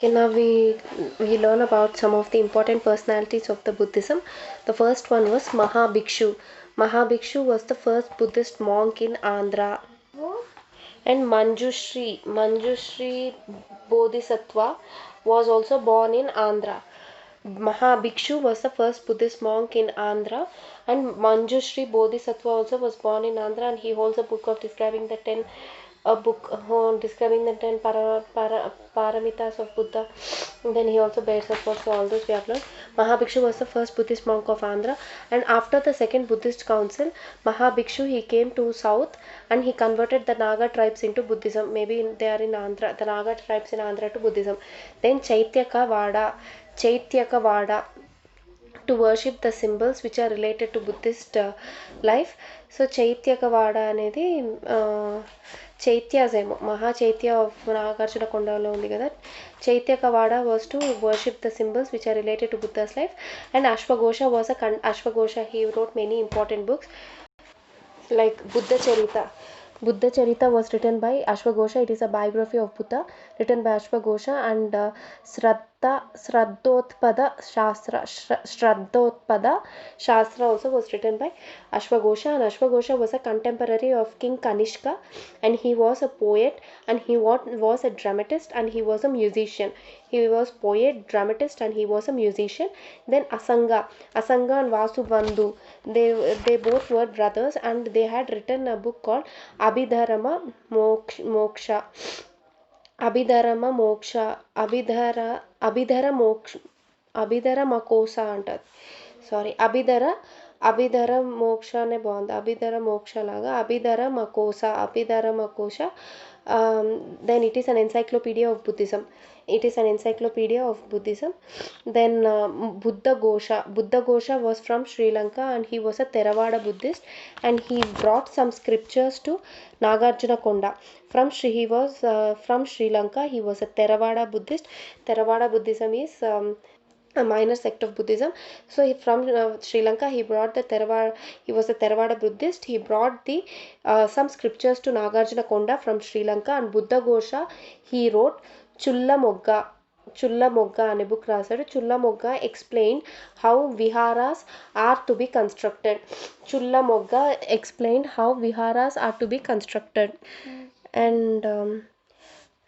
Okay, now we learn about some of the important personalities of the Buddhism. The first one was Mahabhikshu. Mahabhikshu was the first Buddhist monk in Andhra. And Manjushri Bodhisattva was also born in Andhra. Mahabhikshu was the first Buddhist monk in Andhra, and Manjushri Bodhisattva also was born in Andhra, and he holds a book of describing the 10 a book describing the 10 paramitas of Buddha. And then he also bears support for all those we have learned. Mahabhikshu was the first Buddhist monk of Andhra, and after the second Buddhist council, Mahabhikshu he came to south and he converted the Naga tribes into Buddhism. Maybe they are in Andhra, the Naga tribes in Andhra to Buddhism. Then Chaityaka to worship the symbols which are related to Buddhist life. So Chaityakavada అనేది chaityas ఏమో మహా Chaitya of Nagarjuna కొండలో ఉంది కదా. చైత్యకవాడ was to worship the symbols which are related to Buddha's life. And అశ్వఘోష was అశ్వఘోష he wrote many important books like Buddha Charita was written by Ashwagosha. It is a biography of Buddha written by Ashwagosha. And Shraddhotpada Shastra also was written by Ashwagosha. And Ashwagosha was a contemporary of King Kanishka, and he was a poet, and he was a dramatist, and he was a musician. He was poet, dramatist, and he was a musician. Then Asanga and Vasubandhu, they both were brothers, and they had written a book called Abhidharma Moksha. అభిధర మకోస అంటారు. Sorry, అభిధర మోక్ష అనే బాగుంది. అభిధర మోక్ష లాగా అభిధర మకోస. Then it is an encyclopedia of Buddhism. Then Buddha Ghosha was from Sri Lanka, and he was a Theravada Buddhist, and he brought some scriptures to Nagarjuna Konda. He was from Sri Lanka. He was a Theravada Buddhist. Theravada Buddhism is a minor sect of Buddhism. So from Sri Lanka, he brought he was a Theravada Buddhist. He brought the some scriptures to Nagarjuna Konda from Sri Lanka. And Buddha Ghosha, he wrote Chulla Mogga అనే book రాశాడు. చుల్ల మొగ్గ explained how viharas are to be constructed. And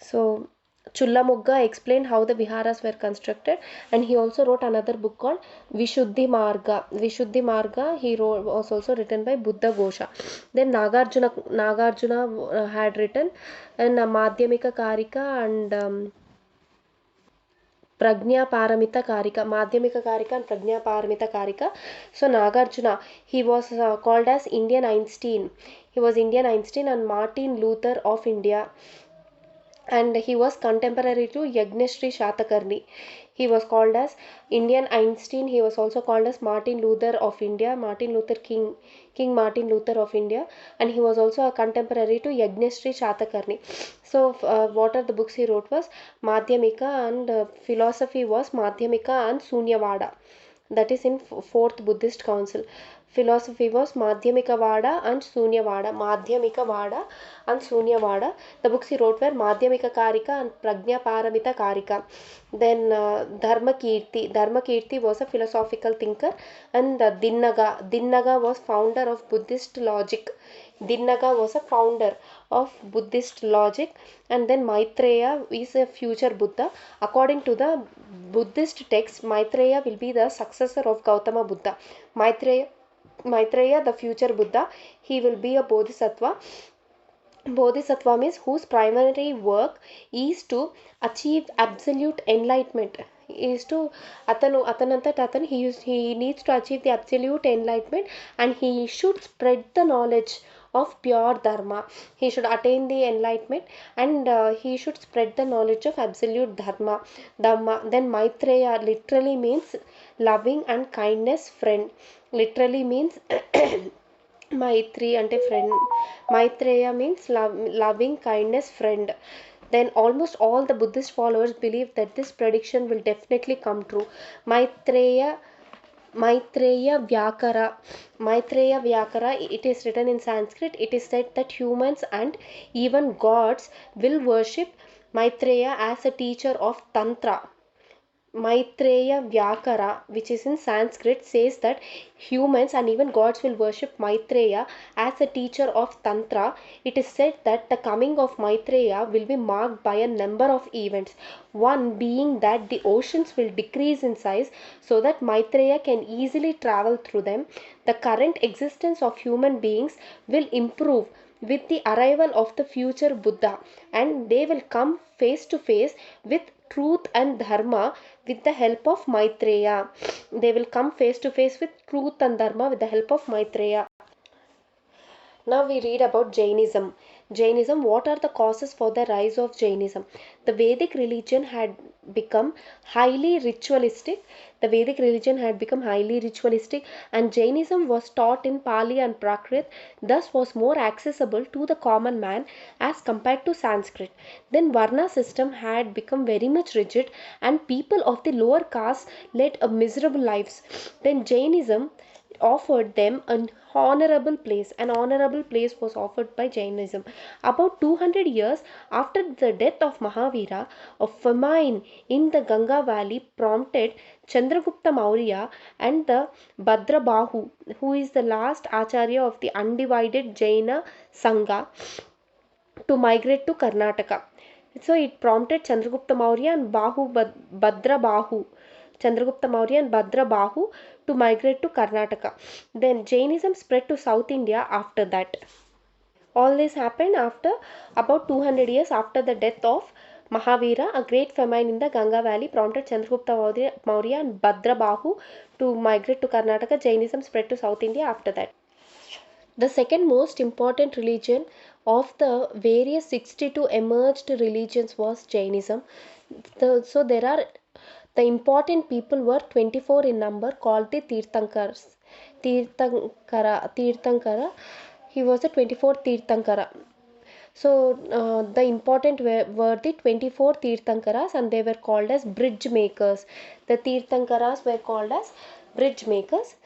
so Chulla Mogga explained how the viharas were constructed, and he also wrote another book called Vishuddhi Marga. Was also written by Buddha Ghosha. Then Nagarjuna had written and Madhyamika Karika and Prajna Paramita Karika and Prajna Paramita Karika. So Nagarjuna, he was called as Indian Einstein. He was Indian Einstein and Martin Luther of India. And he was contemporary to Yagneshri Shatakarni. He was called as Indian Einstein. He was also called as Martin Luther of India, King Martin Luther of India. And he was also a contemporary to Yagneshri Shatakarni. So what are the books he wrote was Madhyamika, and philosophy was Madhyamika and Sunyavada. That is in fourth Buddhist council. Philosophy was Madhyamika Vada and Sunyavada. The books he wrote were Madhyamika Karika and Prajna Paramita Karika. Then Dharmakirti was a philosophical thinker. And Dinnaga was founder of Buddhist logic. And then Maitreya is a future Buddha. According to the Buddhist text, Maitreya will be the successor of Gautama Buddha. Maitreya, the future Buddha, he will be a Bodhisattva. Bodhisattva means whose primary work is to achieve absolute enlightenment. He needs to achieve the absolute enlightenment, and he should spread the knowledge of pure dharma. He should attain the enlightenment, and he should spread the knowledge of absolute dhamma. Then Maitreya literally means loving and kindness friend. Literally means Maitri ante friend. Maitreya means loving kindness friend. Then almost all the Buddhist followers believe that this prediction will definitely come true. Maitreya Vyakara, it is written in Sanskrit. It is said that humans and even gods will worship Maitreya as a teacher of Tantra. Maitreya Vyakara, which is in Sanskrit, says that humans and even gods will worship Maitreya as a teacher of Tantra. It is said that the coming of Maitreya will be marked by a number of events. One being that the oceans will decrease in size so that Maitreya can easily travel through them. The current existence of human beings will improve with the arrival of the future Buddha, and they will come face to face with truth and dharma with the help of Maitreya. They will come face to face with truth and dharma with the help of Maitreya. Now we read about Jainism. Jainism, what are the causes for the rise of Jainism? The Vedic religion had become highly ritualistic. The Vedic religion had become highly ritualistic, and Jainism was taught in Pali and Prakrit, thus was more accessible to the common man as compared to Sanskrit. Then Varna system had become very much rigid, and people of the lower caste led a miserable lives. Then Jainism offered them an honorable place. An honorable place was offered by Jainism. About 200 years after the death of Mahavira, a famine in the Ganga valley prompted Chandragupta Maurya and the Bhadrabahu, who is the last Acharya of the undivided Jaina Sangha, to migrate to Karnataka. So it prompted Chandragupta Maurya and Bhadrabahu, Chandragupta Maurya and Bhadrabahu to migrate to Karnataka. Then Jainism spread to South India after that. All this happened after about 200 years after the death of Mahavira. A great famine in the Ganga valley prompted Chandragupta Maurya and Bhadrabahu to migrate to Karnataka. Jainism spread to South India after that. The second most important religion of the various 62 emerged religions was Jainism. So there are the important people were 24 in number, called the Tirthankars. Tirthankara. He was the 24th Tirthankara. So the important were the 24 Tirthankaras, and they were called as bridge makers. The Tirthankaras were called as bridge makers.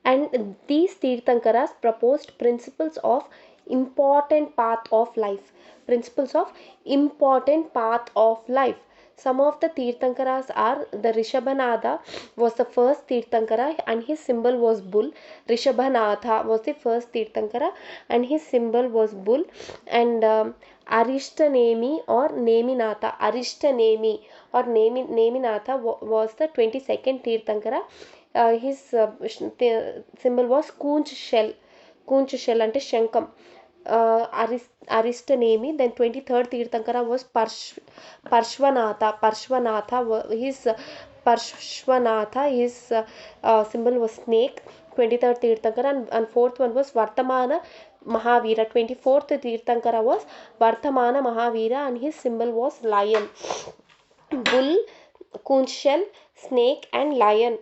And these Tirthankaras proposed principles of important path of life. Principles of important path of life. Some of the Tirthankaras are the Rishabhanatha was the first Tirthankara and his symbol was bull. Rishabhanatha was the first Tirthankara and his symbol was bull. And Arishtanemi or Neminatha. Arishtanemi or Neminatha was the 22nd Tirthankara. His symbol was Kunch shell. Kunch shell ante Shankam. Arishtanemi. Then 23rd Tirthankara was Parshvanatha. His Parshvanatha, his symbol was snake. 23rd Tirthankara, and fourth one was Vartamana Mahavira. 24th Tirthankara was Vartamana Mahavira and his symbol was lion. Bull, conch shell, snake and lion.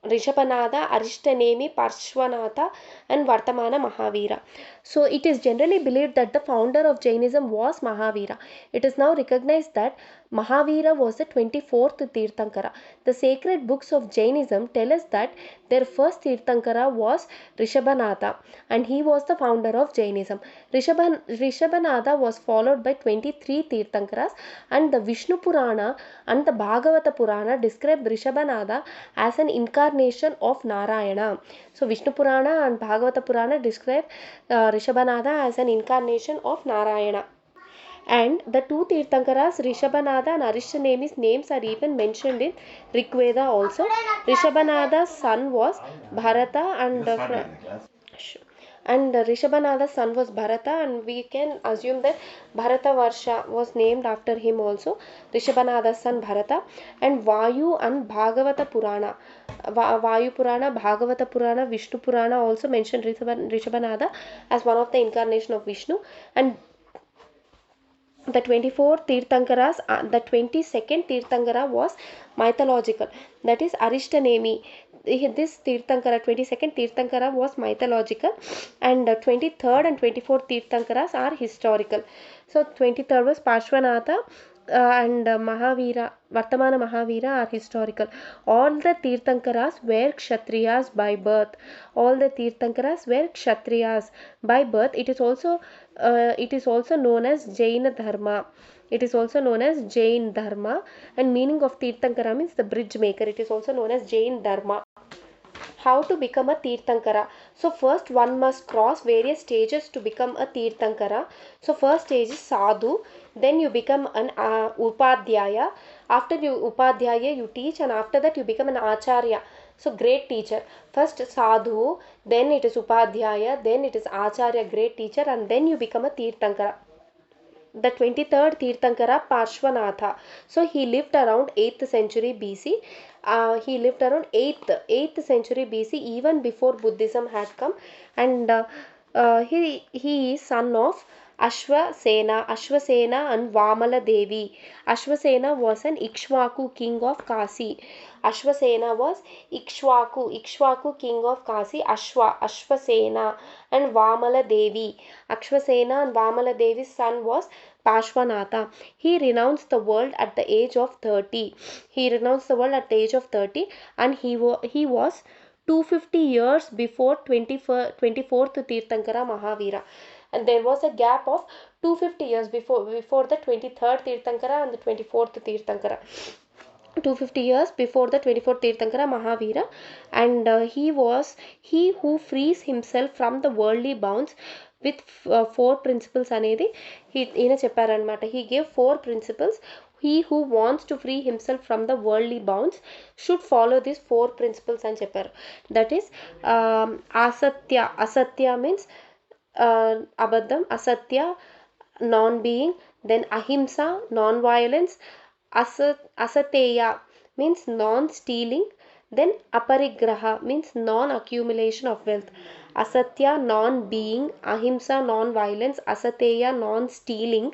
Rishabhanatha, Arishtanemi, Parshvanatha and Vartamana Mahavira. So it is generally believed that the founder of Jainism was Mahavira. It is now recognized that Mahavira was the 24th Tirthankara. The sacred books of Jainism tell us that their first Tirthankara was Rishabhanatha and he was the founder of Jainism. Rishabhanatha was followed by 23 Tirthankaras, and the Vishnu Purana and the Bhagavata Purana describe Rishabhanatha as an incarnation of Narayana. So Vishnu Purana and Bhagavata Purana describe Rishabhanatha as an incarnation of Narayana. And the two Tirthankaras, Rishabhanatha and Arishtanemi's names are even mentioned in Rigveda also. Rishabhanatha's son was Bharata and Rishabhanatha's son was Bharata, and we can assume that Bharata Varsha was named after him also. Rishabhanatha's son Bharata, and Vayu and Bhagavata Purana. Vayu Purana, Bhagavata Purana, Vishnu Purana also mentioned Rishabhanatha as one of the incarnation of Vishnu. And the 24 Tirthankaras, the 22nd Tirthankara was mythological, that is Arishtanemi. This Tirthankara, 22nd Tirthankara was mythological, and 23rd and 24th Tirthankaras are historical. So 23rd was Parshvanatha, and Mahavira, Vartamana Mahavira are historical. All the Tirthankaras were Kshatriyas by birth. All the Tirthankaras were Kshatriyas by birth. It is also known as Jaina Dharma. It is also known as Jain Dharma, and meaning of Tirthankara means the bridge maker. It is also known as Jain Dharma. How to become a Tirthankara? So first one must cross various stages to become a Tirthankara. So first stage is Sadhu, then you become an Upadhyaya. After you Upadhyaya you teach, and after that you become an Acharya. So great teacher. First Sadhu, then it is Upadhyaya, then it is Acharya, great teacher, and then you become a Tirthankara. The 23rd Tirthankara, Parshvanatha. So he lived around 8th century BC. He lived around 8th century BC, even before Buddhism had come. And he is son of Ashwasena and Vamala Devi. Ashwasena was an Ikshvaku king of Kasi. Ashwasena was Ikshvaku king of Kasi. Ashwasena and Vamala Devi. Ashwasena and Vamala Devi's son was Parshvanatha. He renounced the world at the age of 30. And he was 250 years before 24th Tirthankara Mahavira. And there was a gap of 250 years before the 23rd Tirthankara and the 24th Tirthankara. 250 years before the 24th Tirthankara Mahavira, and he who frees himself from the worldly bounds with 4 principles అనేది ఈయన చెప్పారనమాట. He gave 4 principles. He who wants to free himself from the worldly bounds should follow these 4 principles అని చెప్పారు. That is asatya means abadam, asatya non-being, then ahimsa non-violence, asateya means non-stealing, then aparigraha means non-accumulation of wealth. Asatya non-being, ahimsa non-violence, asateya non-stealing,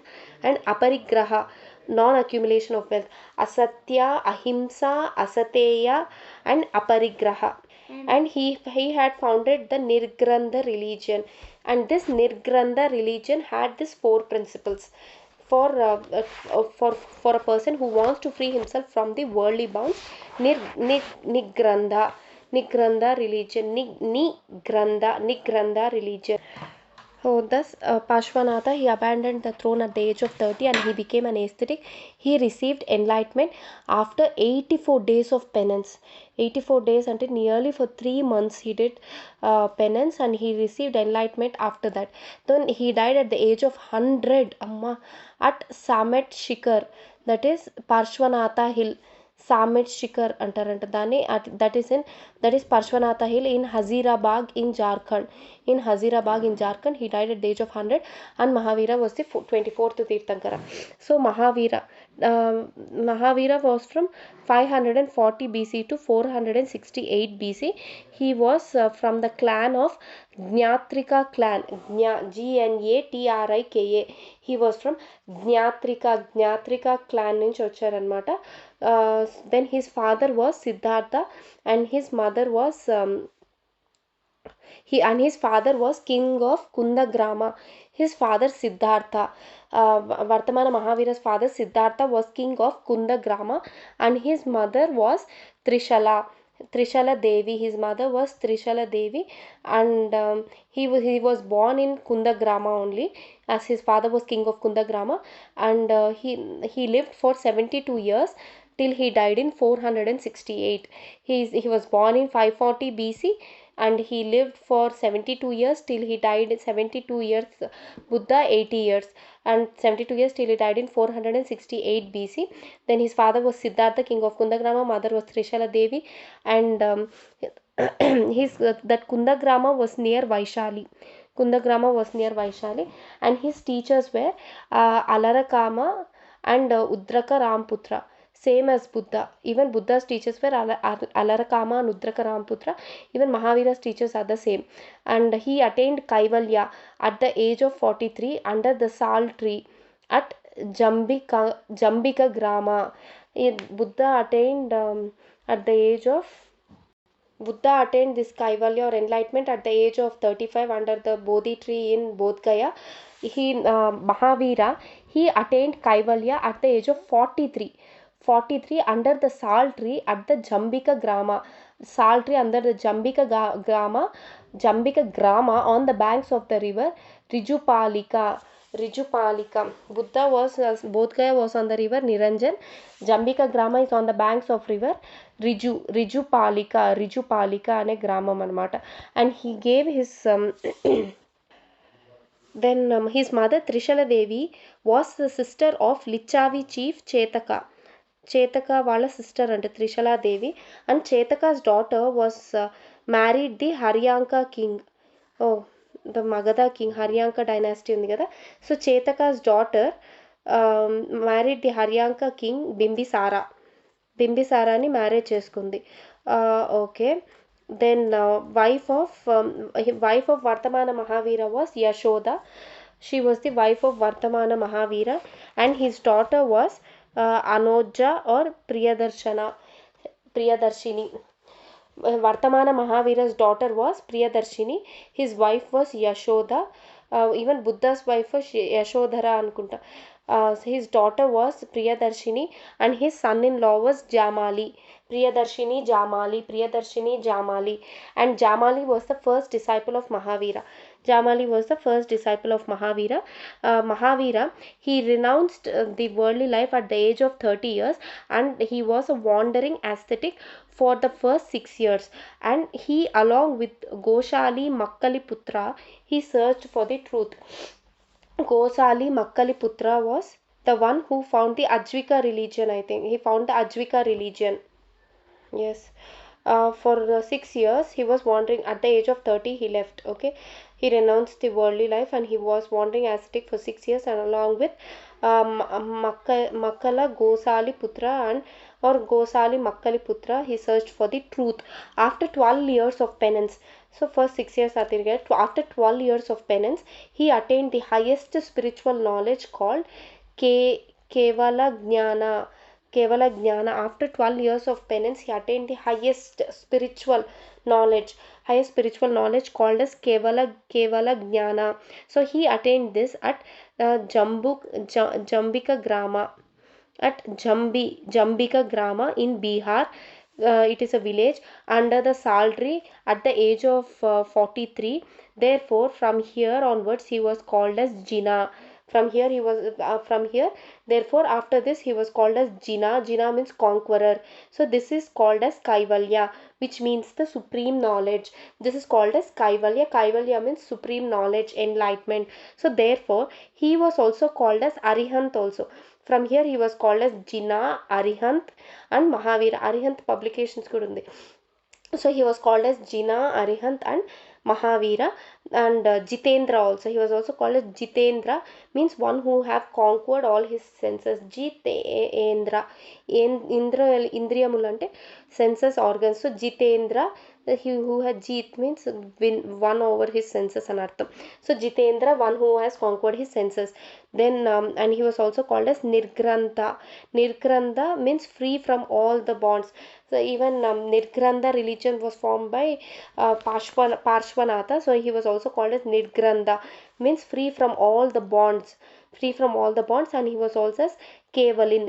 and aparigraha non-accumulation of wealth. Asatya, ahimsa, asateya, and aparigraha. And he had founded the Nirgrantha religion, and this Nirgrantha religion had these 4 principles for a person who wants to free himself from the worldly bounds. Nigrantha religion. Nigrantha religion. So thus Parshvanatha, he abandoned the throne at the age of 30 and he became an ascetic. He received enlightenment after 84 days of penance. 84 days until nearly for 3 months he did penance, and he received enlightenment after that. Then he died at the age of 100 at Samet Shikhar, that is Parshvanatha hill. Samet Shikhar అంటారంట దాన్ని. that is Parshvanatha hill in Hazirabad in Jharkhand. He died at the age of 100, and Mahavira was the 24th Tirthankara. So Mahavira was from 540 BC to 468 BC. He was from the clan of Gnatrika clan. Gnatrika. He was from Gnatrika clan నుంచి వచ్చారనమాట. Then his father was Siddhartha, and his mother was his father was king of Kundagrama. His father Siddhartha, Vartamana Mahavira's father Siddhartha was king of Kundagrama, and his mother was Trishala Devi. His mother was Trishala Devi, and he was born in Kundagrama only, as his father was king of Kundagrama, and he lived for 72 years till he died in 468. He was born in 540 BC, and he lived for 72 years till he died 72 years. Buddha 80 years, and 72 years till he died in 468 BC. Then his father was Siddhartha, king of Kundagrama, mother was Trishala Devi, and that Kundagrama was near Vaishali. And his teachers were Alarakama and Udraka Ramputra, same as Buddha. Even Buddha's teachers were Alarakama and Udraka Ramputra. Even Mahavira's teachers are the same. And he attained Kaivalya at the age of 43 under the sal tree at Jambika Grama. Buddha attained at the age of Buddha attained this Kaivalya or enlightenment at the age of 35 under the Bodhi tree in Bodh Gaya. Mahavira, he attained Kaivalya at the age of 43. 43 under the Sal tree at the Jambika Grama. Sal tree under the Jambika Grama on the banks of the river Rijupalika. Buddha was, Bodh Gaya was on the river Niranjan. Jambika Grama is on the banks of river Rijupalika అనే గ్రామం అనమాట. And he gave his then his mother Trishula Devi was the sister of Lichavi chief Chetaka వాళ్ళ sister అంటే Trishula Devi, and Chetaka's daughter was married the Haryanka king. The Magadha king, Haryanka dynasty ఉంది కదా. So Chetaka's daughter married the Haryanka king బింబిసారాని marriage చేసుకుంది. Okay. Then wife of Vardhamana Mahavira was Yashoda. She was the wife of Vardhamana Mahavira and his daughter was Anoja or Priyadarshini. Vardhamana Mahavira's daughter was Priyadarshini. His wife was Yashoda. Even Buddha's wife Yashodhara అనుకుంటా. His daughter was Priyadarshini and his son-in-law was Jamali. Priyadarshini Jamali. And Jamali was the first disciple of Mahavira. Mahavira, he renounced the worldly life at the age of 30 years and he was a wandering ascetic for the first 6 years, and he along with Goshali Makkaliputra he searched for the truth. Gosali Makkaliputra was the one who found the Ajvika religion, I think. He found the Ajvika religion. Yes. For 6 years he was wandering. At the age of 30 he left. Okay. He renounced the worldly life and he was wandering ascetic for 6 years, and along with Makkala Gosali Putra or Gosali Makkaliputra he searched for the truth. After 12 years of penance, so first 6 years after 12 years of penance he attained the highest spiritual knowledge called Kevala Jnana. After 12 years of penance he attained the highest spiritual knowledge called as Kevala Jnana. So he attained this at Jambika Grama in Bihar. It is a village under the Sal tree at the age of 43. Therefore from here onwards he was called as Jina. Therefore after this he was called as Jina. Jina means conqueror. So this is called as Kaivalya, which means the supreme knowledge. This is called as Kaivalya. Kaivalya means supreme knowledge, enlightenment. So therefore he was also called as Arihant also. From here he was called as Jina, Arihant and Mahavira. Arihant publications kuda undi. So he was called as Jina, Arihant and Mahavira, and Jitendra also. He was also called as Jitendra, means one who have conquered all his senses. Jitendra. Indriyamulu ante senses organs. So Jitendra, he who had Jit means won over his senses anartham. So Jitendra, one who has conquered his senses. Then and he was also called as Nirgrantha. Nirgrantha means free from all the bonds. So even Nirgrantha religion was formed by Parshvanatha. So he was also called as Nirgrantha, means free from all the bonds. And he was also as Kevalin.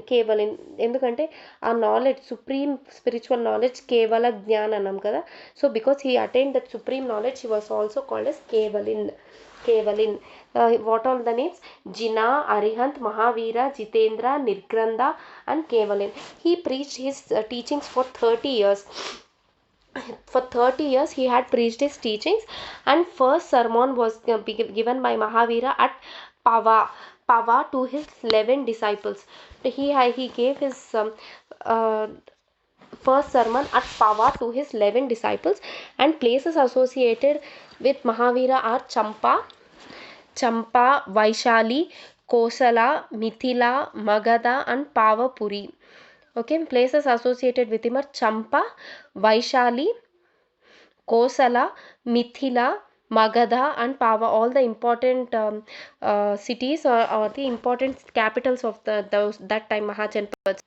ఎందుకంటే ఆ knowledge supreme spiritual knowledge కేవల జ్ఞాన్ అన్నాం కదా. So because he attain that supreme knowledge he was also called as Kevalin. What all the names? Jina, Arihant, Mahavira, Jitendra, Nirgrantha and Kevalin. He preached his teachings for 30 years. For 30 years he had preached his teachings, and first sermon was given by Mahavira at Pava to his 11 disciples. He gave his first sermon at Pava to his 11 disciples, and places associated with Mahavira are Champa, Vaishali, Kosala, Mithila, Magadha and Pavapuri. Okay, places associated with him are Champa, Vaishali, Kosala, Mithila, Magadha and Pava, all the important cities or the important capitals of that time Mahajanpads.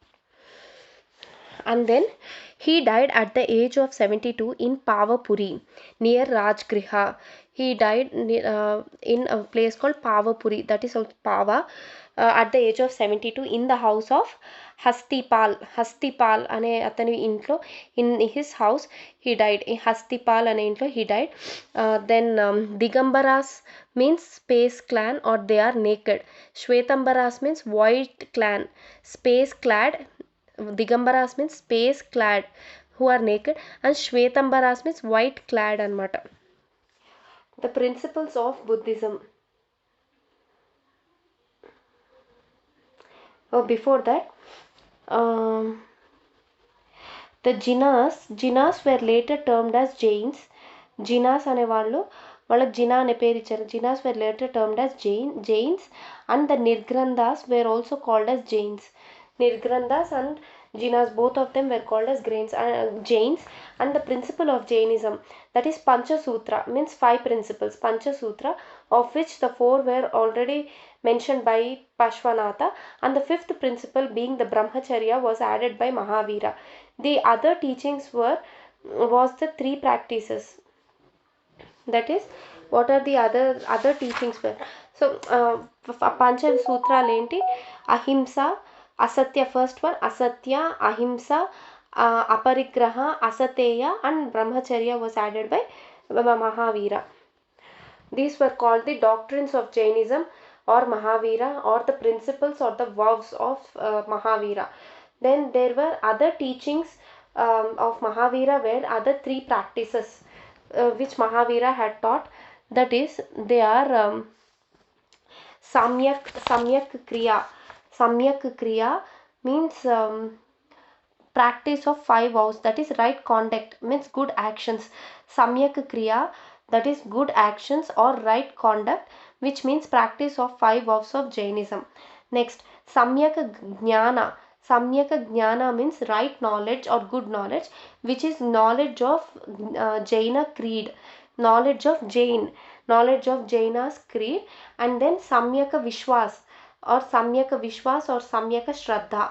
and then he died at the age of 72 in Pavapuri near Rajgriha. He died in a place called Pavapuri, that is of Pava, at the age of 72 in the house of Hastipal అనే అతని ఇంట్లో, in his house he died. In Hastipal అనే ఇంట్లో he died. Then Digambaras means space clan or they are naked. Shwetambaras means white clan, space clad. Digambaras means space clad who are naked, and Shwetambaras means white clad anamata. The principles of Buddhism. Before that, the Jinas were later termed as Jains. Jinas అనే వాళ్ళకి Zener అనే పేరు ఇచ్చారు. Jinas were later termed as Jains, and the Nirgranthas were also called as Jains. Nirgranthas and Jinas, both of them were called as Jains. And the principle of Jainism, that is Panchasutra, means 5 principles. Panchasutra, of which the 4 were already mentioned by Pashwanatha, and the 5th principle being the Brahmacharya was added by Mahavira. The other teachings was the 3 practices. That is, what are the other teachings were? So Panchasutralu enti? Ahimsa, asatya, first one asatya, ahimsa, aparigraha, asateya, and Brahmacharya was added by Mahavira. These were called the doctrines of Jainism or Mahavira, or the principles or the vows of Mahavira. Then there were other teachings of Mahavira, were other 3 practices which Mahavira had taught. That is, they are Samyak Kriya. Samyak Kriya means practice of 5 vows, that is right conduct, means good actions. Samyak Kriya, that is good actions or right conduct, which means practice of 5 vows of Jainism. Next, Samyak Jnana. Samyak Jnana means right knowledge or good knowledge, which is knowledge of Jaina creed, knowledge of Jaina's creed. And then Samyaka Vishwas or Samyaka Shraddha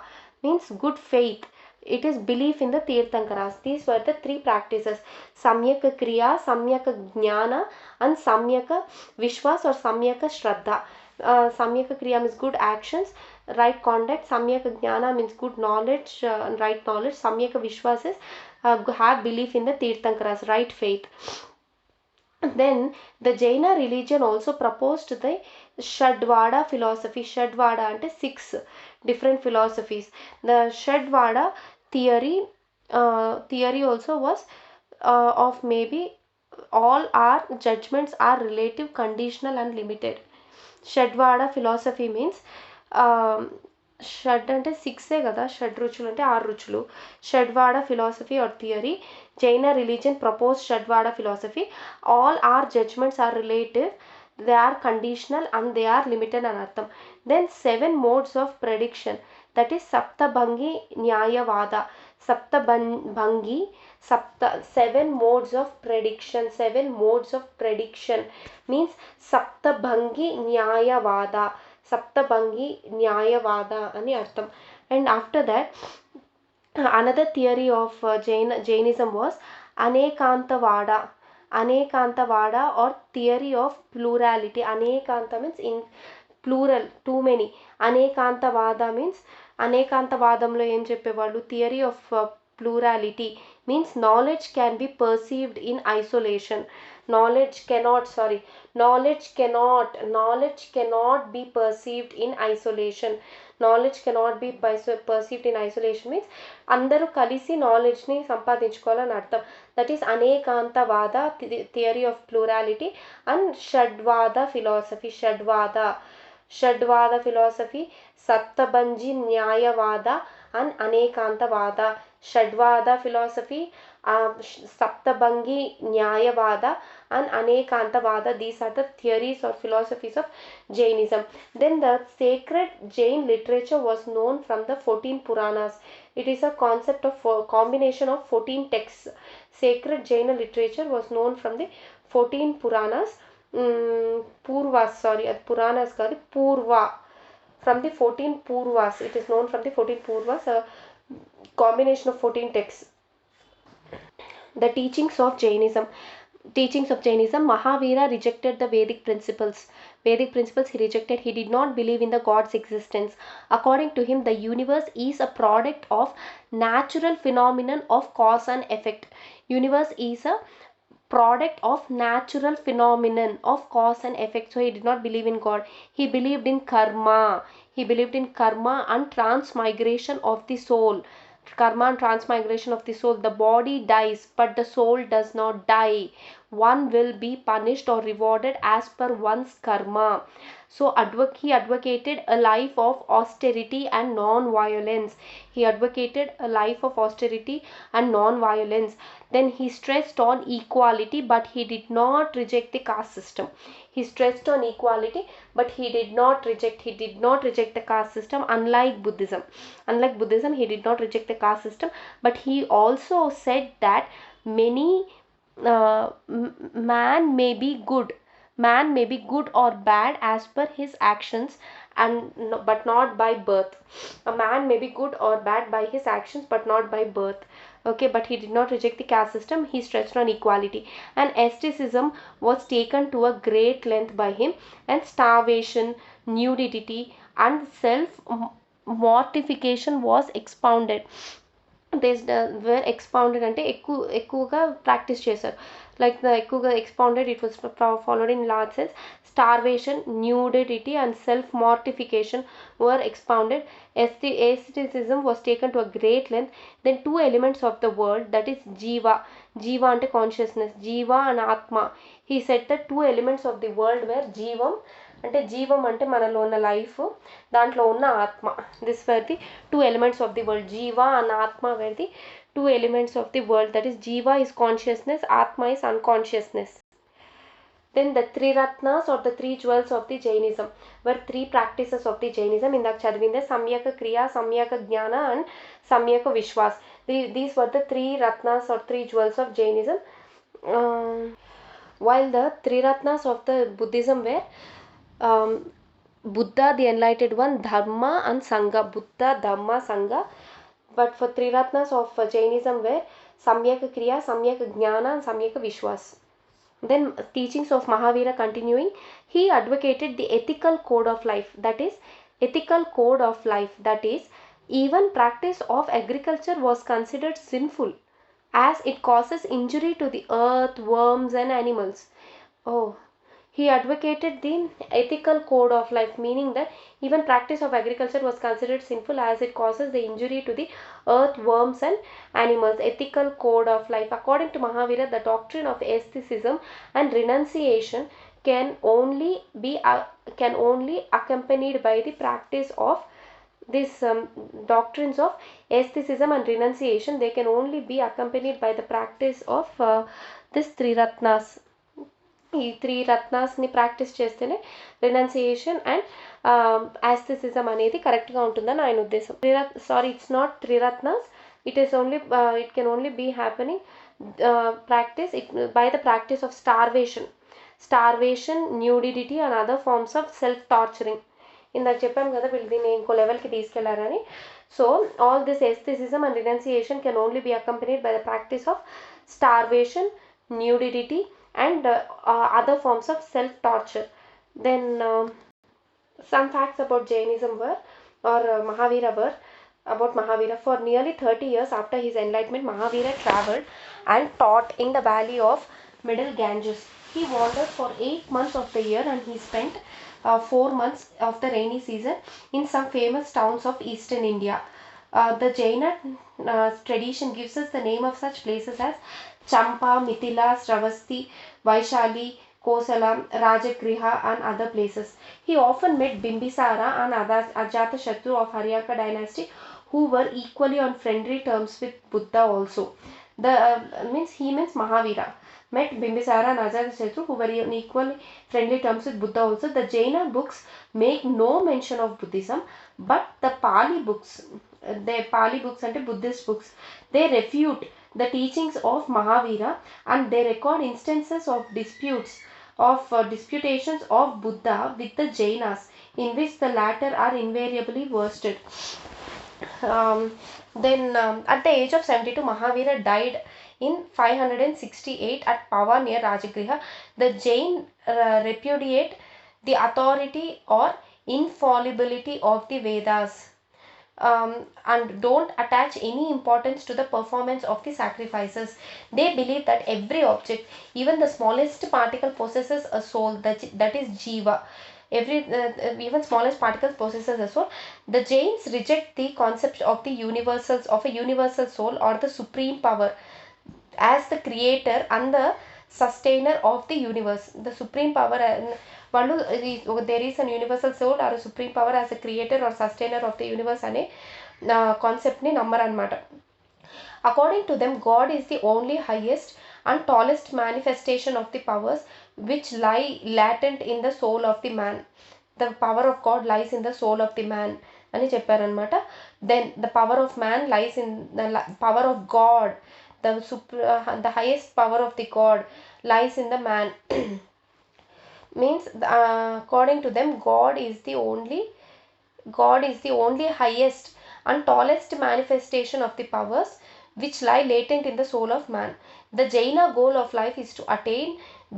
means good faith. It is belief in the Tirthankaras. These were the 3 practices: Samyaka Kriya, Samyaka Jnana, and Samyaka Vishwas or Samyaka Shraddha. Samyaka Kriya means good actions, right conduct. Samyaka Jnana means good knowledge, right knowledge. Samyaka Vishwas is have belief in the Tirthankaras, right faith. Then the Jaina religion also proposed the Shadvada philosophy. Shadvada ante 6 different philosophies. The Shadvada theory also was of maybe all our judgments are relative, conditional, and limited. Shadvada philosophy means షడ్ అంటే 6 కదా, షడ్ రుచులు అంటే 6 రుచులు. Syadvada philosophy or theory, Jaina religion propose Syadvada philosophy. All are judgements are relative, they are conditional and they are limited అని అర్థం. Then 7 modes of prediction, that is Saptabhangi Nyayavada. Saptabhangi 7 modes of prediction. 7 modes of prediction means Saptabhangi Nyayavada. Saptabhangi Nyayavada ani artham. And after that, another theory of Jainism was Anekantavada. Anekantavada or theory of plurality. Anekanta means in plural, too many. Anekantavada means Anekantavadamlo em cheppevallu theory of plurality means knowledge can be perceived in isolation. Knowledge cannot be perceived in isolation. Knowledge cannot be perceived in isolation means అందరూ కలిసి నాలెడ్జ్ని సంపాదించుకోవాలని అర్థం. That is Anekantavada theory of plurality and Syadvada philosophy. Syadvada philosophy, Saptabhangi Nyayavada and Anekantavada. Shadvada philosophy, Saptabhangi Nyayavada and Anekantavada. These are the theories or philosophies of Jainism. Then the sacred Jain literature was known from the 14 Puranas. It is a concept of combination of 14 texts. Sacred Jaina literature was known from the 14 Puranas. Purvas, Puranas kaadu, Purva. From the 14 Purvas, it is known from the 14 Purvas. Combination of 14 texts. The teachings of Jainism. Teachings of Jainism. Mahavira rejected the Vedic principles. Vedic principles he rejected. He did not believe in the God's existence. According to him, the universe is a product of natural phenomenon of cause and effect. Universe is a product of natural phenomenon of cause and effect. So he did not believe in God. He believed in karma. He believed in karma and transmigration of the soul. Karma and transmigration of the soul. The body dies, but the soul does not die. One will be punished or rewarded as per one's karma. So he advocated a life of austerity and non-violence. He advocated a life of austerity and non-violence. Then he stressed on equality, but he did not reject the caste system. He stressed on equality, but he did not reject the caste system. Unlike Buddhism, he did not reject the caste system, but he also said that many man may be good. Man may be good or bad as per his actions, and but not by birth. A man may be good or bad by his actions, but not by birth. Okay, but he did not reject the caste system. He stressed on equality, and asceticism was taken to a great length by him, and starvation, nudity, and self mortification was expounded. This were expounded అంటే ఎక్కువగా practice చేశారు. Like ఎక్కువగా expounded, it was followed in large sense. Starvation, nudity and self mortification were expounded. Asceticism was taken to a great length. Then two elements of the world, that is jiva అంటే consciousness, jiva and atma. He said that two elements of the world were జీవం అంటే మనలో ఉన్న life, దాంట్లో ఉన్న ఆత్మ. This or the two elements of the world. Jiva and Atma were the two elements of the world. That is, Jiva is consciousness, Atma is unconsciousness. Then the three ratnas or the three jewels of the Jainism were three practices of the Jainism. ఇందాక చదివిందే Samyaka Kriya, Samyaka Jnana and Samyaka Vishwas. These were the three ratnas or three jewels of Jainism. While the three ratnas of the Buddhism were Buddha, the enlightened one, Dharma and Sangha. Buddha, Dhamma, Sangha. But for three ratnas of Jainism were Samyaka Kriya, Samyaka Jnana and Samyaka Vishwas. Then teachings of Mahavira continuing, he advocated the ethical code of life. That is, even practice of agriculture was considered sinful as it causes injury to the earth, worms and animals. Oh, he advocated the ethical code of life, meaning that even practice of agriculture was considered sinful as it causes the injury to the earth, worms and animals. Ethical code of life. According to Mahavira, the doctrine of asceticism and renunciation can only be accompanied by the practice of these doctrines of asceticism and renunciation. They can only be accompanied by the practice of this three ratnas. ఈ three రత్నాస్ని practice చేస్తేనే renunciation and asceticism అనేది కరెక్ట్గా ఉంటుందని ఆయన ఉద్దేశం. It's not triratnas, it is only it can only be happening practice by the practice of starvation, nudity and other forms of self torturing. ఇందాక చెప్పాను కదా వీళ్ళు దీన్ని ఇంకో లెవెల్కి తీసుకెళ్లారని. So all this asceticism and renunciation can only be accompanied by the practice of starvation, nudity and other forms of self-torture. Then some facts about Jainism were, or Mahavira were, about Mahavira. For nearly 30 years after his enlightenment, Mahavira traveled and taught in the valley of Middle Ganges. He wandered for 8 months of the year and he spent 4 months of the rainy season in some famous towns of eastern India. The Jaina tradition gives us the name of such places as Champa, Mithila, Sravasti, Vaishali, Kosala, Rajagriha and other places. He often met Bimbisara and Ajatashatru of Haryaka dynasty, who were equally on friendly terms with Buddha also. He means Mahavira met Bimbisara and Ajatashatru, who were on equally friendly terms with Buddha also. The Jaina books make no mention of Buddhism, but the Pali books and Buddhist books, they refute the teachings of Mahavira and they record instances of disputations of Buddha with the Jainas, in which the latter are invariably worsted. At the age of 72, Mahavira died in 568 at Pava near Rajagriha. The Jain repudiate the authority or infallibility of the Vedas, and don't attach any importance to the performance of the sacrifices. They believe that every object, even the smallest particle, possesses a soul, that is Jiva. Even smallest particles possesses a soul. The Jains reject the concept of the universals of a universal soul or the supreme power as the creator and the sustainer of the universe. The supreme power, there is an universal soul or a supreme power as a creator or sustainer of the universe అనే కాన్సెప్ట్ని నమ్మరన్నమాట. According to them, God is the only highest and tallest manifestation of the powers which lie latent in the soul of the man. The power of God lies in the soul of the man అని చెప్పారనమాట. Then the power of man lies in the power of God. The highest power of the God lies in the man. Means according to them, God is the only highest and tallest manifestation of the powers which lie latent in the soul of man. The Jaina goal of life is to attain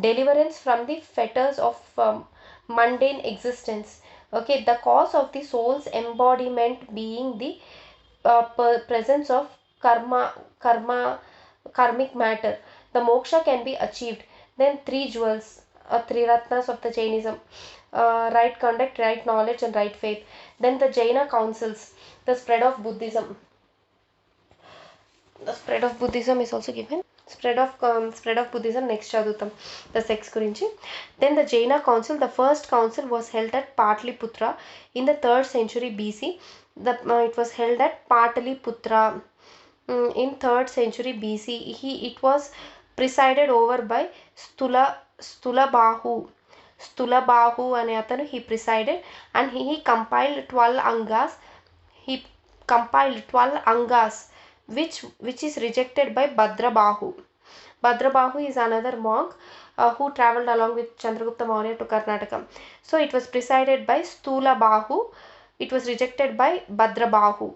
deliverance from the fetters of mundane existence. Okay, the cause of the soul's embodiment being the presence of karmic matter. The moksha can be achieved. Then three jewels, three ratnas of the Jainism: right conduct, right knowledge, and right faith. Then the Jaina councils, the spread of Buddhism. The spread of Buddhism is also given. Spread of Buddhism next chadutam, the sex gurinchi. Then the Jaina council, the first council was held at Patliputra in the 3rd century BC. It was held at Patliputra in 3rd century BC. It was presided over by Stulabahu అనే అతను. He presided and he compiled 12 angas. He compiled 12 angas which is rejected by Bhadrabahu. Bhadrabahu is another monk who traveled along with Chandragupta Maurya to Karnataka. So it was presided by Stulabahu. It was rejected by Bhadrabahu.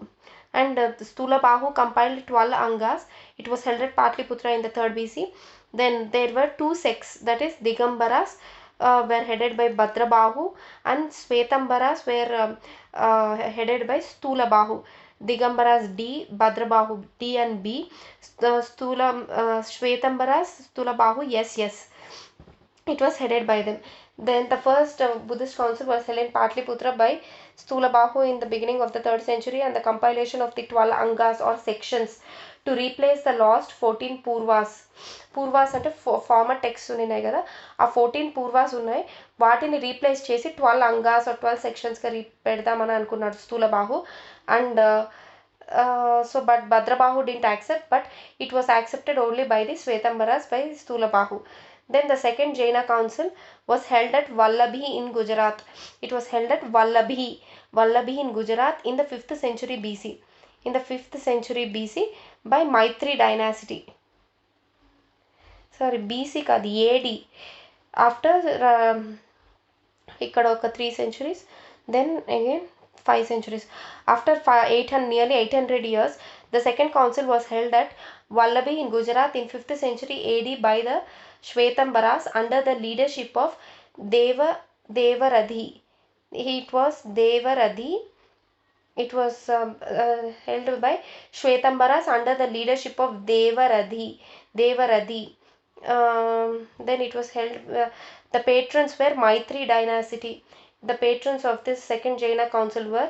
And Stulabahu compiled 12 angas. It was held at Patliputra in the 3rd BC. Then there were two sects, that is Digambaras were headed by Bhadrabahu and Svetambaras were headed by Stulabahu. Digambaras D, Bhadrabahu D and B, Svetambaras, Stulabahu yes. It was headed by them. Then the first Buddhist council was held in Patliputra by Stulabahu in the beginning of the 3rd century, and the compilation of the 12 angas or sections to replace the lost 14 పూర్వాస్. పూర్వాస్ అంటే farmer text ఉన్నాయి కదా, ఆ 14 పూర్వాస్ ఉన్నాయి, వాటిని replace చేసి 12 అంగాస్ are 12 సెక్షన్స్గా పెడదామని అనుకున్నాడు Sthulabahu. And so but Bhadrabahu didn't accept, but it was accepted only by the Svetambaras by Stulabahu. Then the second Jaina council was held at Vallabhi in Gujarat. It was held at Vallabhi in Gujarat in the 5th century BC. In the 5th century BC by Maitri dynasty. Sorry, BC కాదు, AD. After ఇక్కడ ఒక 3 centuries, then again 5 centuries. After nearly 800 years, the second council was held at Vallabhi in Gujarat in 5th century AD by the Shvetambaras under the leadership of Devaradhi. It was Devaradhi. It was held by Shvetambaras under the leadership of Devaradhi. Then it was held, the patrons were Maitri dynasty. The patrons of this second Jaina council were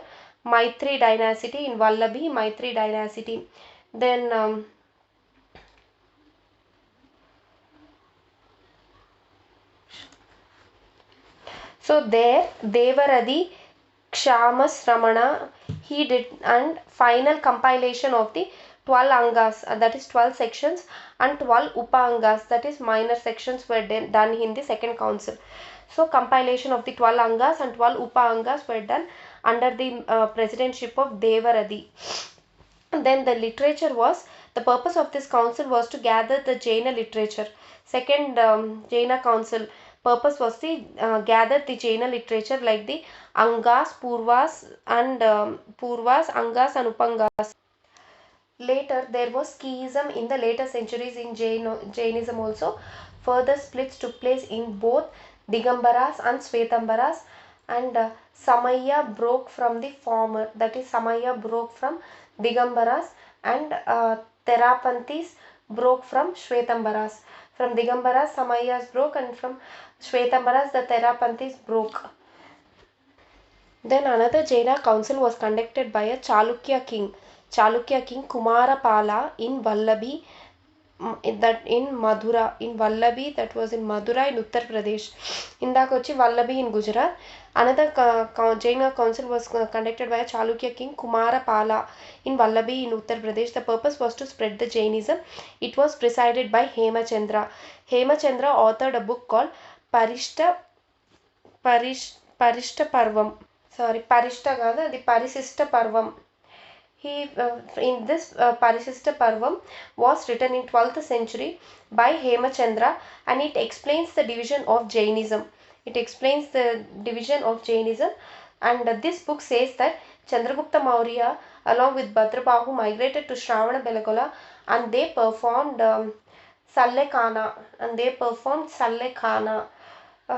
Maitri dynasty in Vallabhi, Maitri dynasty. Then so there Devaradhi Kshamasramana he did, and final compilation of the 12 angas, that is 12 sections, and 12 upangas, that is minor sections, were done in the second council. So compilation of the 12 angas and 12 upangas were done under the presidentship of Devaradhi. Then the literature was, the purpose of this council was to gather the Jaina literature. Second Jaina council, purpose was to gather the Jaina literature like the Angas, Purvas, Angas and Upangas. Later, there was schism in the later centuries in Jainism also. Further splits took place in both Digambaras and Svetambaras, and Samaya broke from the former, that is, Samaya broke from Digambaras, and Therapanthis broke from Shvetambaras. From Digambaras, Samayas broke, and from Shvetambaras, the Therapanthis broke. Then another Jaina council was conducted by a Chalukya king Kumarapala in Vallabi, that in Vallabi, that was in Madura in Uttar Pradesh. Indakochi Vallabi in Gujarat. Another Jaina council was conducted by a Chalukya king Kumarapala in Vallabi in Uttar Pradesh. The purpose was to spread the Jainism. It was presided by Hemachandra. Hemachandra authored a book called Parishta Parvam. Parishta Gada, the Parisista Parvam. In this Parisista Parvam was written in 12th century by Hemachandra, and it explains the division of Jainism. And this book says that Chandragupta Maurya along with Bhadrabahu migrated to Shravana Belagola, and they performed Sallekana.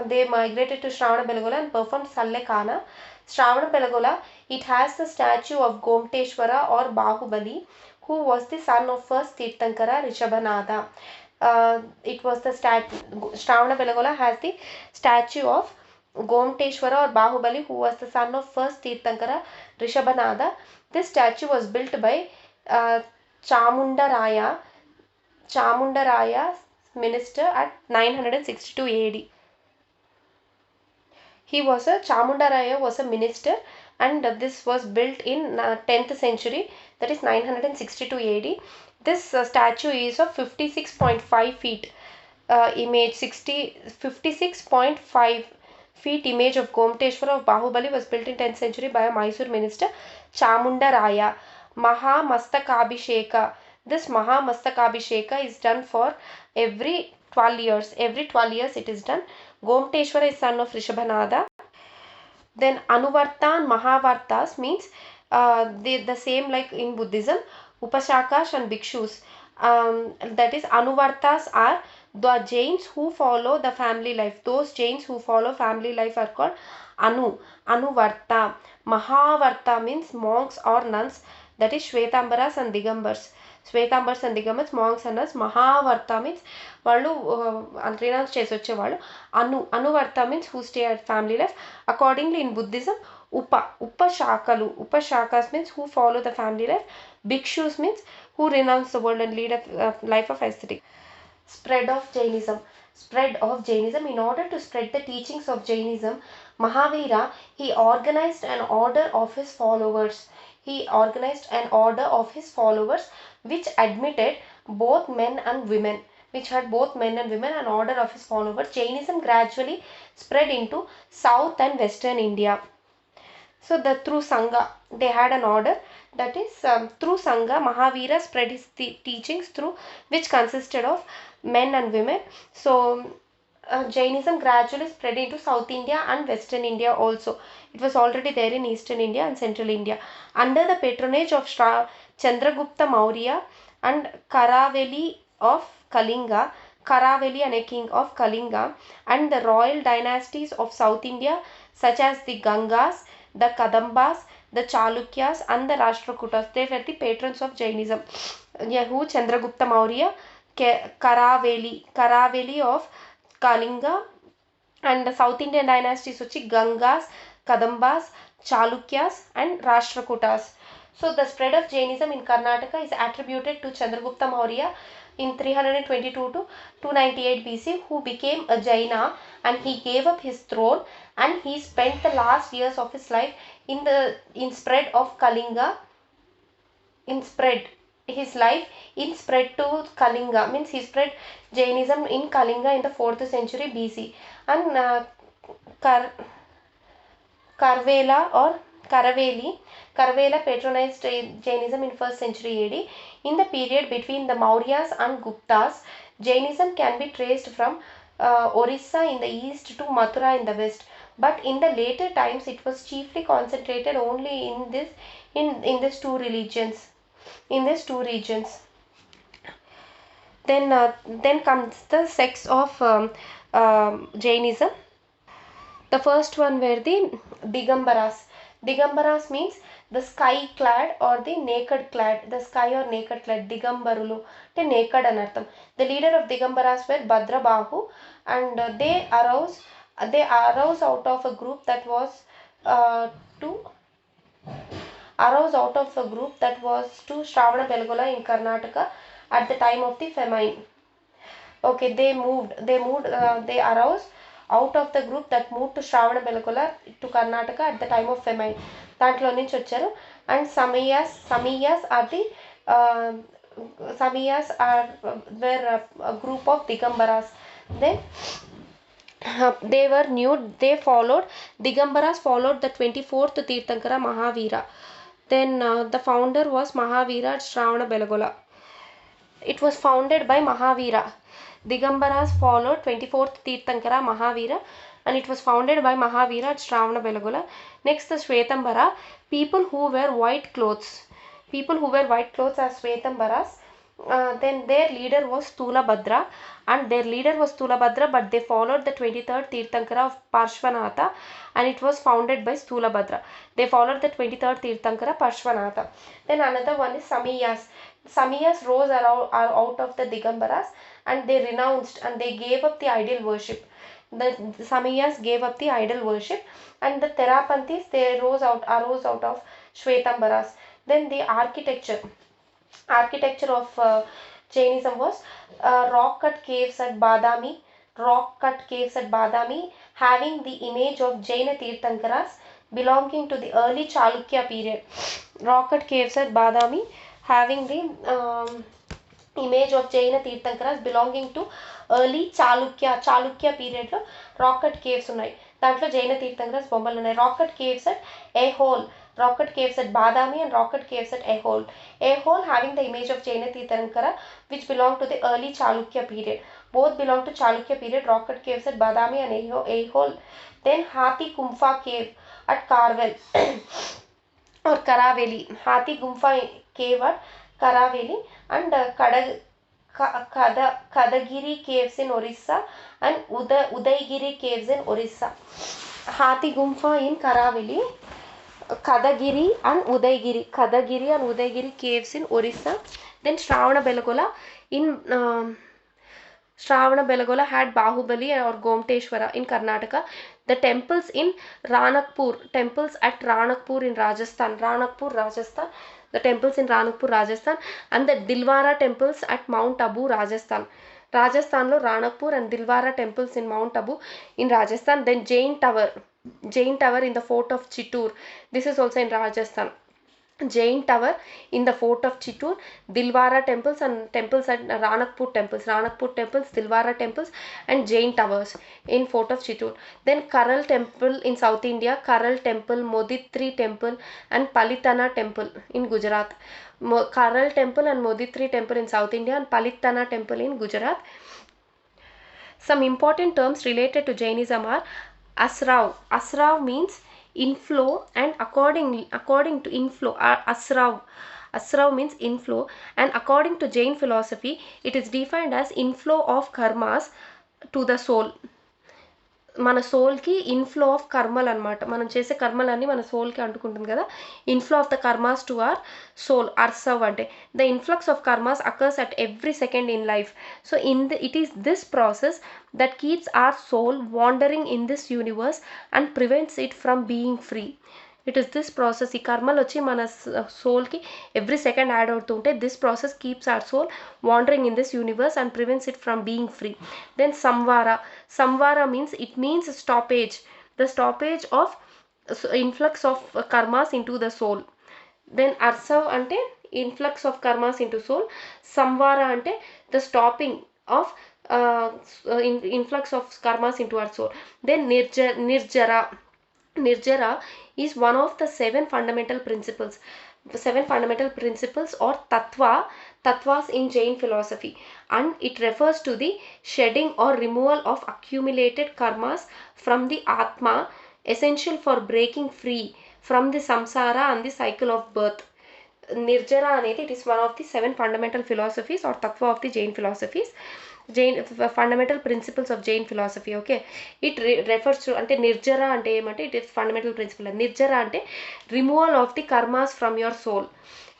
They migrated to Shravana Belagola and performed Sallekana. Shravana Belagola, it has the statue of Gomteshwara or Bahubali, who was the son of first Tirthankara Rishabhanada. It was the Shravana Belagola has the statue of Gomteshwara or Bahubali, who was the son of first Tirthankara Rishabhanada. This statue was built by Chamundaraya minister at 962 AD. Chamundaraya was a minister, and this was built in 10th century, that is 962 AD. This statue is of 56.5 feet image. 56.5 feet image of Gomteshwara of Bahubali was built in 10th century by a Mysore minister, Chamundaraya. Mahamastakabhisheka. This Mahamastakabhisheka is done for every 12 years. Every 12 years it is done. Gomteshwara is son of Rishabhanada. Then Anuvarta and Mahavartas means the same like in Buddhism, Upashakas and Bhikshus. That is, Anuvartas are the Jains who follow the family life. Those Jains who follow family life are called Anuvarta. Mahavarta means monks or nuns, that is Shvetambaras and Digambars. Monks and nuns. Mahavarta means వాళ్ళు renounce చేసి వచ్చేవాళ్ళు. Anuvarta means who stay at family life. Accordingly in Buddhism, Upashakas means who follow the family life. Bhikshus means who renounce the world and lead a life of ascetic. Spread of Jainism. In order to spread the teachings of Jainism, Mahavira, he organized an order of his followers. Which admitted both men and women. An order of his followers. Jainism gradually spread into South and Western India. So through Sangha, they had an order, that is through Sangha, Mahavira spread his teachings through which consisted of men and women. So Jainism gradually spread into South India and Western India also. It was already there in Eastern India and Central India. Under the patronage of Chandragupta Maurya and Karaveli of Kalinga, and a king of Kalinga, and the royal dynasties of South India such as the Gangas, the Kadambas, the Chalukyas and the Rashtrakutas. They were the patrons of Jainism. Who? Chandragupta Maurya, Karaveli of Kalinga, and the South Indian dynasties which Gangas, Kadambas, Chalukyas and Rashtrakutas. So the spread of Jainism in Karnataka is attributed to Chandragupta Maurya in 322 to 298 BC, who became a Jaina, and he gave up his throne, and he spent the last years of his life in spread of Kalinga. In spread to Kalinga means he spread Jainism in Kalinga in the 4th century BC, and Karavela patronized Jainism in 1st century AD. In the period between the Mauryas and Guptas, Jainism can be traced from Orissa in the east to Mathura in the west. But in the later times, it was chiefly concentrated only in these two religions, in these two regions. Then comes the sects of Jainism. The first one were the Digambaras. Digambaras means the sky clad or the naked clad, the sky or naked clad. Digambarulu, the naked anartham. The leader of Digambaras were Bhadrabahu, and they arose out of a group that was to arose out of a group that was to Shravana Belgola in Karnataka at the time of the famine. Okay, they arose out of the group that moved to Shravana Belgola to Karnataka at the time of famine. దాంట్లో నుంచి వచ్చారు. And Samiyas are the uh, Samiyas are were a group of Digambaras. Then they were nude. Digambaras followed the 24th Tirthankara Mahavira. Then the founder was Mahavira at Shravana Belgola. It was founded by Mahavira. Digambaras followed 24th Tirthankara Mahavira, and it was founded by Mahavira at Shravana Belgola. Next, the Shvetambara, people who wear white clothes. People who wear white clothes are Shvetambaras. Then their leader was Stulabhadra, but they followed the 23rd Tirthankara of Parshvanatha, and it was founded by Stulabhadra. They followed the 23rd Tirthankara Parshvanatha. Then another one is Samiyas. Samiyas rose out of the Digambaras, and they renounced and they gave up the idol worship. The Samiyas gave up the idol worship, and the Therapanthis, they arose out of Shvetambaras. Then the architecture of Jainism was rock-cut caves at Badami, having the image of Jaina Tirthankaras belonging to the early Chalukya period. Rock-cut caves at Badami having the image of Jaina Tirthankaras belonging to early Chalukya period లో rocket caves ఉన్నాయి. దాంట్లో జైన తీర్థంకరాస్ బొమ్మలు ఉన్నాయి. Rocket caves at Badami and rocket caves at Ehol. Ehol having the image of Jaina Tirthankara which belong to the early Chalukya period. Both belong to Chalukya period. Rocket caves at Badami and Ehol. Then Hathi Gumpha cave at Karwel or Karaveli. Hathi Gumpha cave at Karaveli and Kadagiri caves in Orissa and Udaigiri caves in Orissa. Hathi Gumpha in Karaveli, Kadagiri and Udaigiri caves in Orissa. Then Shravana Belgola had Bahubali or Gomteshwara in Karnataka. The temples in temples at Ranakpur in Rajasthan. The temples in Ranakpur, Rajasthan, and the Dilwara temples at Mount Abu, Rajasthan. Rajasthanlo Ranakpur and Dilwara temples in Mount Abu in Rajasthan. Then Jain Tower in the fort of Chittoor. This is also in Rajasthan. Jain Tower in the fort of Chittoor, Dilwara temples and temples at Ranakpur temples, Dilwara temples and Jain Towers in fort of Chittoor. Then Karal temple in South India, Karal temple, Moditri temple and Palitana temple in Gujarat. Karal temple and Moditri temple in South India and Palitana temple in Gujarat. Some important terms related to Jainism are Asrav. Asrav means inflow, and according to inflow, Asrav means inflow, and according to Jain philosophy it is defined as inflow of karmas to the soul. మన సోల్కి inflow of కర్మలు అనమాట. మనం చేసే కర్మలన్నీ మన సోల్కి అంటుకుంటుంది కదా. Inflow of the karmas to our soul, అర్సవ్ అంటే the influx of karmas occurs at every second in life. So it is this process that keeps our soul wandering in this universe and prevents it from being free. It is this process, ఈ కర్మలు వచ్చి మన సోల్కి every second add అవుతుంటే this process keeps our soul wandering in this universe and prevents it from being free. Then Samvara means stoppage, the stoppage of influx of karmas into the soul. Then అర్సవ్ అంటే influx of karmas into soul. Samvara అంటే the stopping of influx of karmas into our soul. Then Nirjara is one of the 7 fundamental principles. 7 fundamental principles or tattvas in Jain philosophy, and it refers to the shedding or removal of accumulated karmas from the atma, essential for breaking free from the samsara and the cycle of birth. Nirjara అనేది it is one of the 7 fundamental philosophies or tattva of the Jain philosophies. Fundamental principles of Jain philosophy. Okay, it refers to అంటే నిర్జర అంటే ఏమంటే it is fundamental principle. నిర్జర అంటే removal of the karmas from your soul,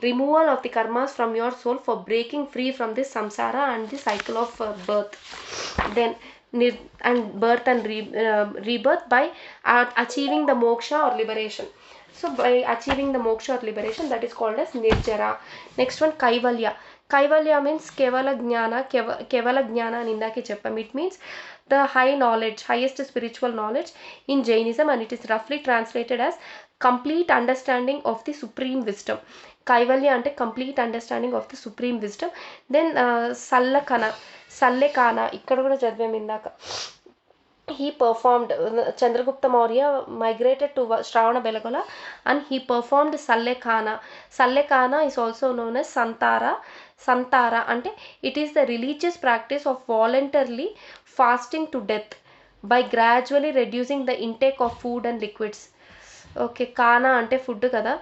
removal of the karmas from your soul for breaking free from this samsara and the cycle of birth. Then and birth and rebirth by achieving the moksha or liberation. So by achieving the moksha or liberation, that is called as nirjara. Next one, kaivalya. Kaivalya means kevala jnana అని ఇందాకే చెప్పాం. It means the high knowledge, highest spiritual knowledge in Jainism, and it is roughly translated as complete understanding of the supreme wisdom. Kaivalya అంటే complete understanding of the supreme wisdom. Then సల్లెకాన ఇక్కడ కూడా చదివాం ఇందాక. He performed, Chandragupta Maurya migrated to Shravana-Belagola and he performed Sallekana. Sallekana is also known as Santara. Santara ante it is the religious practice of voluntarily fasting to death by gradually reducing the intake of food and liquids. Okay, కానా అంటే food కదా.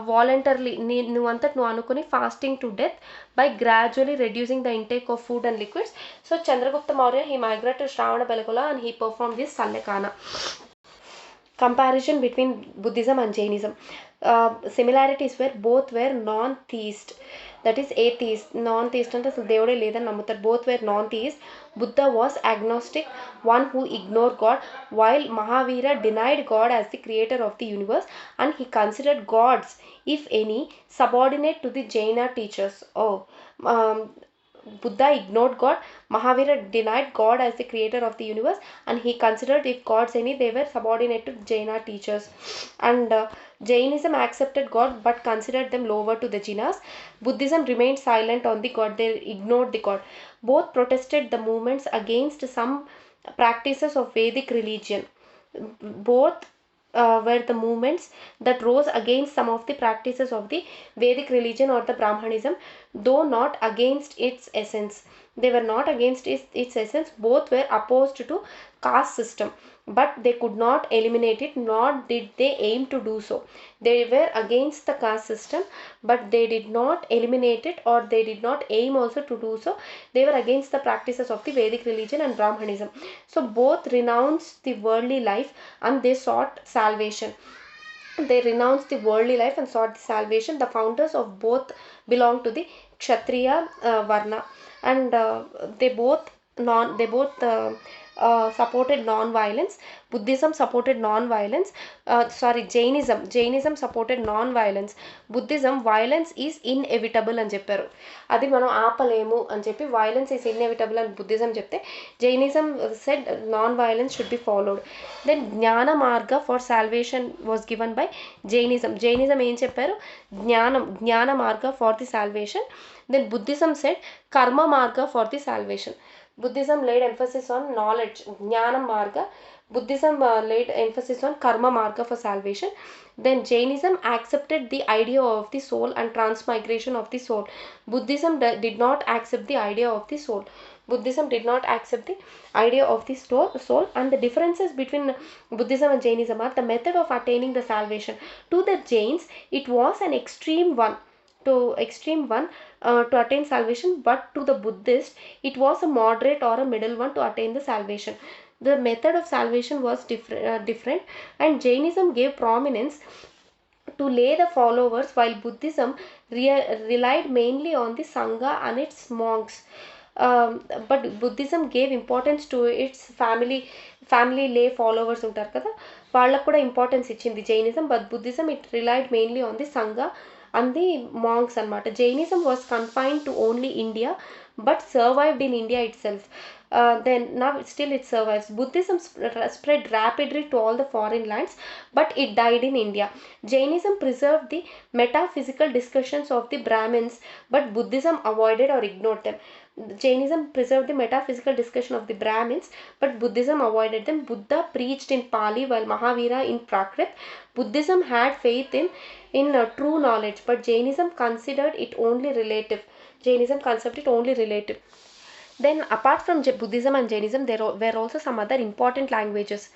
Voluntarily నువ్వంతటి నువ్వు అనుకుని fasting to death by gradually reducing the intake of food and liquids. So Chandragupta Maurya, he migrated to Shravana-Belagola and he performed this Sallekana. Comparison between Buddhism and Jainism. Similarities were both were non-theist, that is atheist. Non-theist అంటే అసలు దేవుడే లేదని నమ్ముతారు. Both were non-theist. Buddha was agnostic, one who ignored God, while Mahavira denied God as the creator of the universe, and he considered gods, if any, subordinate to the Jaina teachers. Buddha ignored God, Mahavira denied God as the creator of the universe, and he considered if gods any, they were subordinate to Jaina teachers. And Jainism accepted God but considered them lower to the Jinas. Buddhism remained silent on the God, they ignored the God. Both protested the movements against some practices of Vedic religion. Both were the movements that rose against some of the practices of the Vedic religion or the Brahmanism, though not against its essence. They were not against its essence. Both were opposed to caste system, but they could not eliminate it, nor did they aim to do so. They were against the caste system, but they did not eliminate it, or they did not aim also to do so. They were against the practices of the Vedic religion and Brahmanism. So both renounced the worldly life and they sought salvation. They renounced the worldly life and sought the salvation. The founders of both belonged to the Kshatriya Varna, and they both supported non-violence. Buddhism supported non-violence. Jainism supported non-violence. Buddhism, violence is inevitable అని చెప్పారు. అది మనం ఆపలేము అని చెప్పి violence is inevitable అని Buddhism చెప్తే, Jainism said non-violence should be followed. Then జ్ఞాన మార్గ for salvation was given by Jainism. Jainism ఏం చెప్పారు? జ్ఞాన మార్గ for the salvation. Then Buddhism said karma marga for the salvation. Buddhism laid emphasis on knowledge, jnana marga. Buddhism laid emphasis on karma marga for salvation. Then Jainism accepted the idea of the soul and transmigration of the soul. Buddhism did not accept the idea of the soul. Buddhism did not accept the idea of the soul, and the differences between Buddhism and Jainism are the method of attaining the salvation. To the Jains, it was an extreme one to attain salvation, but to the Buddhist it was a moderate or a middle one to attain the salvation. The method of salvation was different, and Jainism gave prominence to lay the followers, while Buddhism relied mainly on the Sangha and its monks. But Buddhism gave importance to its family lay followers ఉంటారు కదా, వాళ్ళకు కూడా importance ఇచ్చింది Jainism, but Buddhism it relied mainly on the Sangha and the monks anamata. Jainism was confined to only India, but survived in India itself. Then now still it survives. Buddhism spread rapidly to all the foreign lands, but it died in India. Jainism preserved the metaphysical discussions of the Brahmins, but Buddhism avoided or ignored them. Jainism preserved the metaphysical discussion of the Brahmins, but Buddhism avoided them. Buddha preached in Pali while Mahavira in Prakrit. Buddhism had faith in true knowledge, but Jainism considered it only relative. Jainism considered it only relative. Then, apart from Buddhism and Jainism, there were also some other important languages.